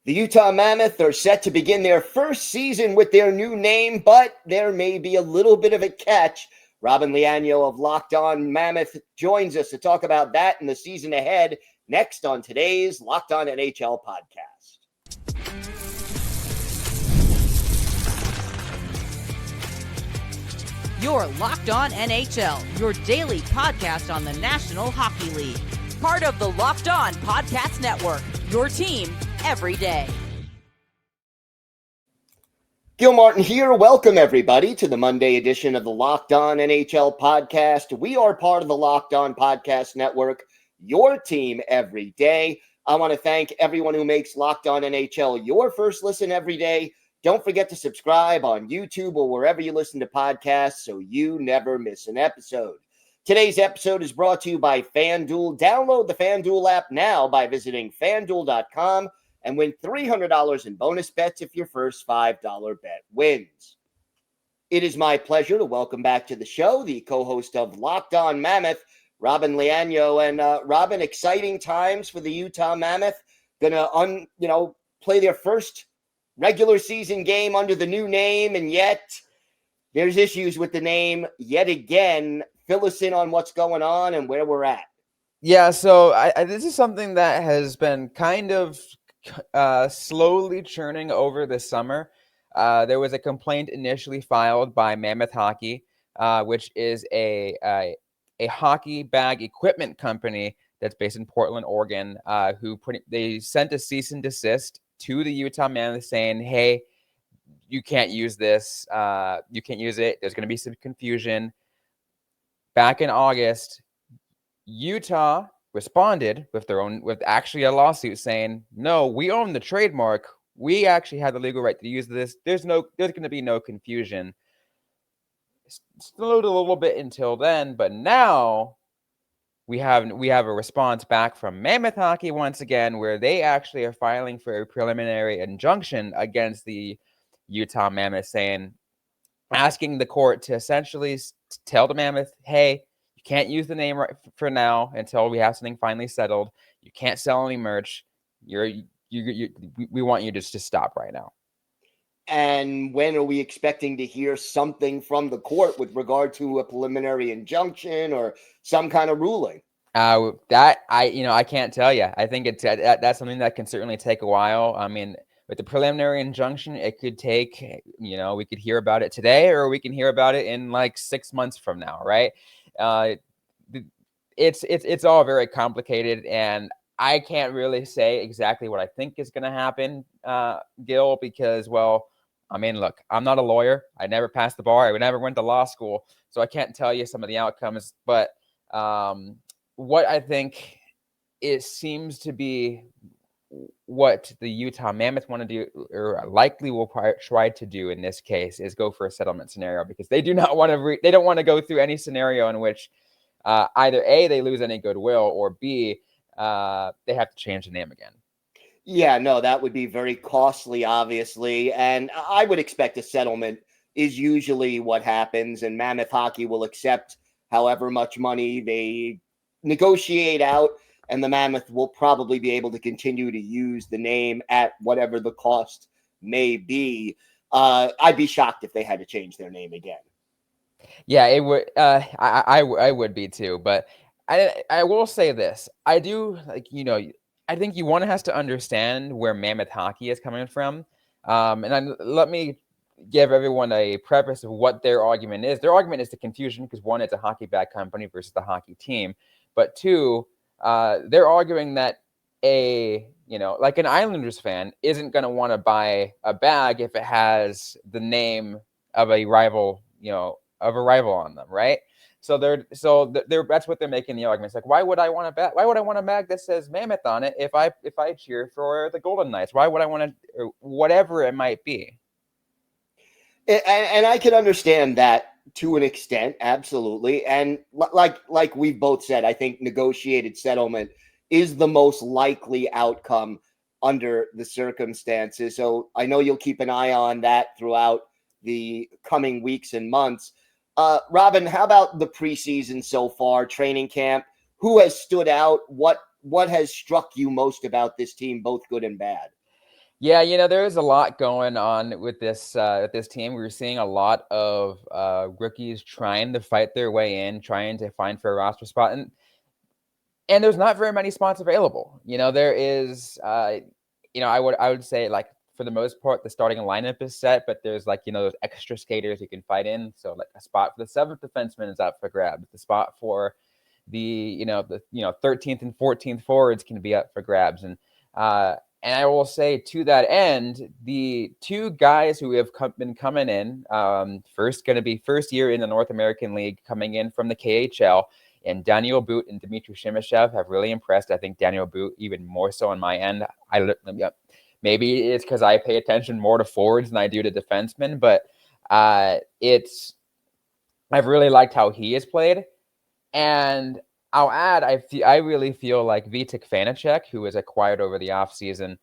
The Utah Mammoth are set to begin their first season with their new name, but there may be a little bit of a catch. Robyn Leano of Locked On Mammoth joins us to talk about that and the season ahead next on today's Locked On NHL podcast. You're Locked On NHL, your daily podcast on the National Hockey League. Part of the Locked On Podcast Network, your team every day. Gil Martin here. Welcome, everybody, to the Monday edition of the Locked On NHL podcast. We are part of the Locked On Podcast Network, your team every day. I want to thank everyone who makes Locked On NHL your first listen every day. Don't forget to subscribe on YouTube or wherever you listen to podcasts so you never miss an episode. Today's episode is brought to you by FanDuel. Download the FanDuel app now by visiting FanDuel.com and win $300 in bonus bets if your first $5 bet wins. It is my pleasure to welcome back to the show the co-host of Locked On Mammoth, Robyn Leano. And Robyn, exciting times for the Utah Mammoth. Gonna play their first regular season game under the new name, and yet there's issues with the name yet again. Fill us in on what's going on and where we're at. Yeah, so this is something that has been kind of slowly churning over the summer. There was a complaint initially filed by Mammoth Hockey, which is a hockey bag equipment company that's based in Portland, Oregon, they sent a cease and desist to the Utah Mammoth saying, hey, you can't use this. You can't use it. There's going to be some confusion. Back in August, Utah responded with actually a lawsuit saying, no, we own the trademark. We actually have the legal right to use this. There's going to be no confusion. Slowed a little bit until then, but now we have a response back from Mammoth Hockey once again, where they actually are filing for a preliminary injunction against the Utah Mammoth, asking the court to essentially tell the Mammoth, hey, you can't use the name right for now until we have something finally settled. You can't sell any merch. We want you to just stop right now. And when are we expecting to hear something from the court with regard to a preliminary injunction or some kind of ruling? I can't tell you. I think that's something that can certainly take a while. I mean, with the preliminary injunction, it could take, we could hear about it today, or we can hear about it in like 6 months from now, right? It's all very complicated, and I can't really say exactly what I think is going to happen, Gil, because, look, I'm not a lawyer. I never passed the bar. I never went to law school, so I can't tell you some of the outcomes. But what I think it seems to be what the Utah Mammoth want to do, or likely will try to do in this case, is go for a settlement scenario, because they do not want to. They don't want to go through any scenario in which either A, they lose any goodwill, or B, they have to change the name again. Yeah, no, that would be very costly, obviously, and I would expect a settlement is usually what happens, and Mammoth Hockey will accept however much money they negotiate out, and the Mammoth will probably be able to continue to use the name at whatever the cost may be. I'd be shocked if they had to change their name again. Yeah, it would. I would be too. But I will say this. I do, I think one has to understand where Mammoth Hockey is coming from. Let me give everyone a preface of what their argument is. Their argument is the confusion, because one, it's a hockey bag company versus the hockey team. But two, they're arguing that like an Islanders fan isn't going to want to buy a bag if it has the name of a rival, on them, right? So that's what they're making the argument. It's like, why would I want a bag? Why would I want a bag that says Mammoth on it if I cheer for the Golden Knights? Why would I want to, whatever it might be? And I can understand that to an extent, absolutely. And like we've both said, I think negotiated settlement is the most likely outcome under the circumstances. So I know you'll keep an eye on that throughout the coming weeks and months. Robyn, how about the preseason so far, training camp? Who has stood out? What has struck you most about this team, both good and bad? Yeah, there is a lot going on with this team. We're seeing a lot of rookies trying to fight their way in, trying to find for a roster spot, and there's not very many spots available. There is, I would say, like, for the most part, the starting lineup is set, but there's, like, those extra skaters you can fight in. So, like, a spot for the seventh defenseman is up for grabs. The spot for the 13th and 14th forwards can be up for grabs. And I will say, to that end, the two guys who have been coming in, first year in the North American League, coming in from the KHL, and Daniel Boot and Dmitry Shimashev have really impressed. I think Daniel Boot even more so on my end. Maybe it's because I pay attention more to forwards than I do to defensemen, but I've really liked how he has played. And I'll add, I really feel like Vitek Vanacek, who was acquired over the offseason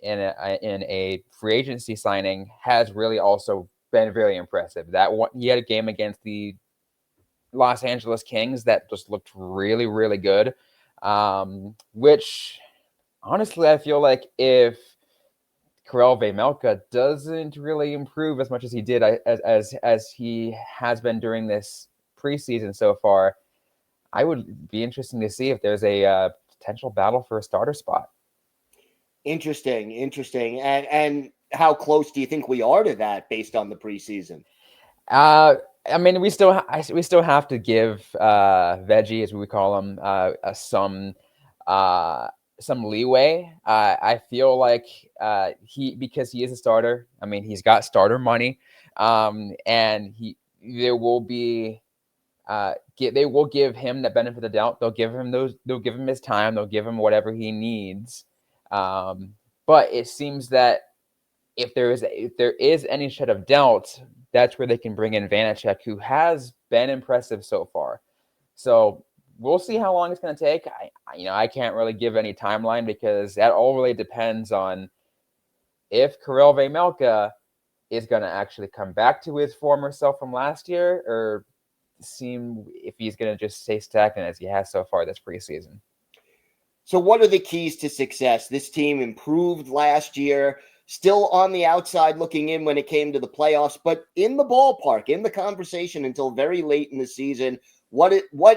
in a free agency signing, has really also been very impressive. He had a game against the Los Angeles Kings that just looked really, really good, which honestly, I feel like if Karel Vejmelka doesn't really improve as much as he did, as he has been during this preseason so far, I would be interesting to see if there's a potential battle for a starter spot. Interesting. And how close do you think we are to that based on the preseason? I mean, we still have to give Veggie, as we call him, some leeway. I feel like because he is a starter. I mean, he's got starter money, and they will give him the benefit of the doubt. They'll give him his time. They'll give him whatever he needs. But it seems that if there is any shed of doubt, that's where they can bring in Vanacek, who has been impressive so far. So we'll see how long it's going to take. I can't really give any timeline because that all really depends on if Karel Vejmelka is going to actually come back to his former self from last year, or if he's going to just stay stagnant as he has so far this preseason. So what are the keys to success? This team improved last year, still on the outside looking in when it came to the playoffs, but in the ballpark, in the conversation until very late in the season. What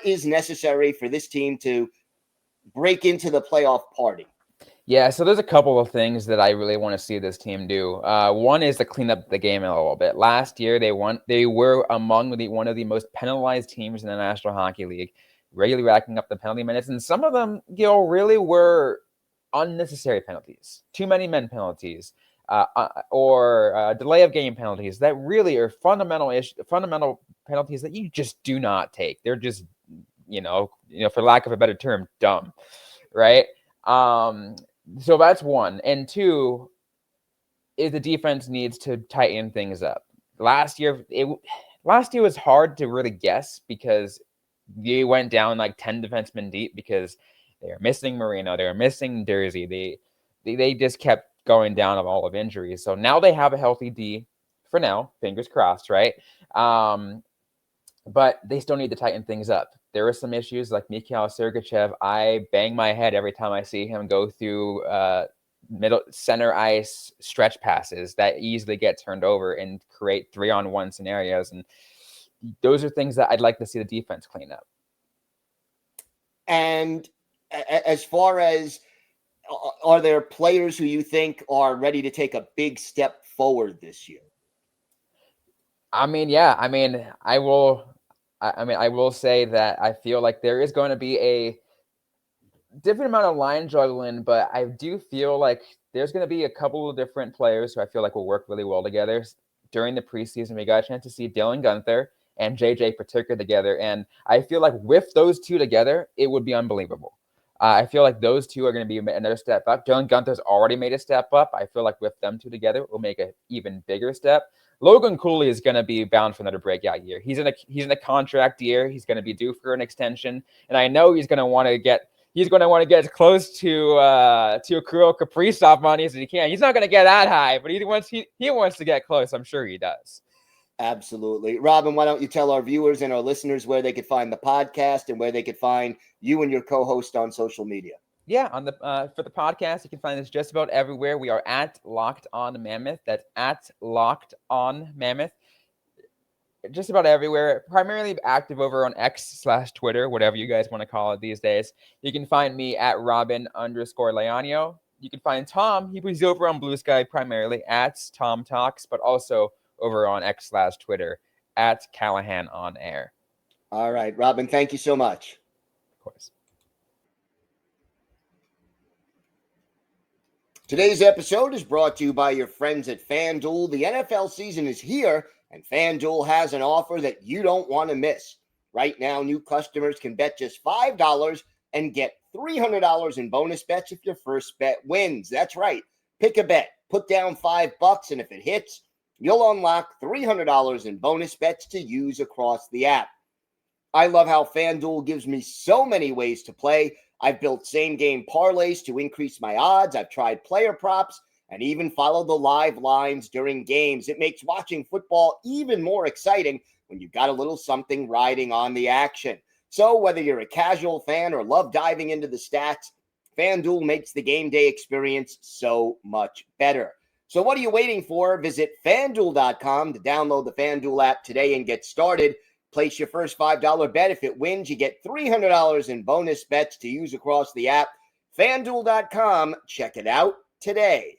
is necessary for this team to break into the playoff party? Yeah, so there's a couple of things that I really want to see this team do. One is to clean up the game a little bit. Last year, they were among one of the most penalized teams in the National Hockey League, regularly racking up the penalty minutes, and some of them, Gil, really were unnecessary penalties, too many men penalties, or delay of game penalties that really are fundamental penalties that you just do not take. They're just, for lack of a better term, dumb, right? So that's one. And two is the defense needs to tighten things up. Last year was hard to really guess because they went down like 10 defensemen deep because they were missing Marino, they were missing Dursey. They just kept going down of all of injuries. So now they have a healthy D for now, fingers crossed, right? But they still need to tighten things up. There are some issues like Mikhail Sergachev. I bang my head every time I see him go through middle center ice stretch passes that easily get turned over and create 3-on-1 scenarios. And those are things that I'd like to see the defense clean up. And as far as, are there players who you think are ready to take a big step forward this year? I will say that I feel like there is going to be a different amount of line juggling, but I do feel like there's going to be a couple of different players who I feel like will work really well together. During the preseason, we got a chance to see Dylan Guenther and JJ Paterka together, and I feel like with those two together, it would be unbelievable. I feel like those two are going to be another step up. Dylan Guenther's already made a step up. I feel like with them two together, we'll make an even bigger step. Logan Cooley is going to be bound for another breakout year. He's in a contract year. He's going to be due for an extension, and I know he's going to want to get as close to a Kirill Kaprizov money as he can. He's not going to get that high, but he wants to get close. I'm sure he does. Absolutely. Robyn, why don't you tell our viewers and our listeners where they could find the podcast and where they could find you and your co-host on social media? Yeah, on the for the podcast, you can find us just about everywhere. We are at Locked On Mammoth. That's at Locked On Mammoth. Just about everywhere. Primarily active over on X/Twitter, whatever you guys want to call it these days. You can find me at Robyn_Leano. You can find Tom. He's over on Blue Sky primarily at Tom Talks, but also over on X/Twitter at Callahan on Air. All right, Robyn, thank you so much. Of course. Today's episode is brought to you by your friends at FanDuel. The NFL season is here, and FanDuel has an offer that you don't want to miss. Right now, new customers can bet just $5 and get $300 in bonus bets if your first bet wins. That's right. Pick a bet, put down $5, and if it hits, you'll unlock $300 in bonus bets to use across the app. I love how FanDuel gives me so many ways to play. I've built same-game parlays to increase my odds. I've tried player props and even followed the live lines during games. It makes watching football even more exciting when you've got a little something riding on the action. So whether you're a casual fan or love diving into the stats, FanDuel makes the game day experience so much better. So what are you waiting for? Visit FanDuel.com to download the FanDuel app today and get started. Place your first $5 bet. If it wins, you get $300 in bonus bets to use across the app. FanDuel.com. Check it out today.